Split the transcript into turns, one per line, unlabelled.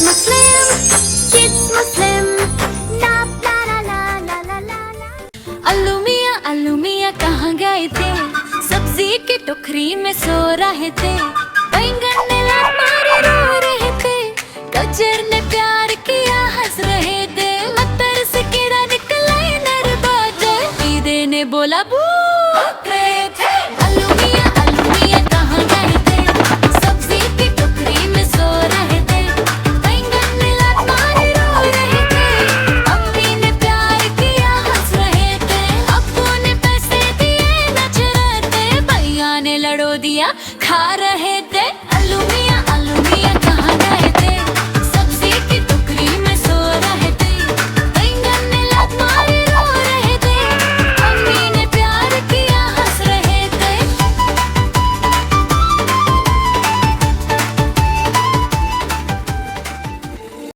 Muslim, kids Muslim. La la la la la la la la. अल्लू मियाँ कहाँ गए थे? सब्जी की टोकरी में सो रहे थे। बैंगन ने लात मारी रो रहे थे। गजर ने प्यार किया हंस रहे थे। मटर से कीड़ा निकला नर बाजा। ईदे ने बोला बू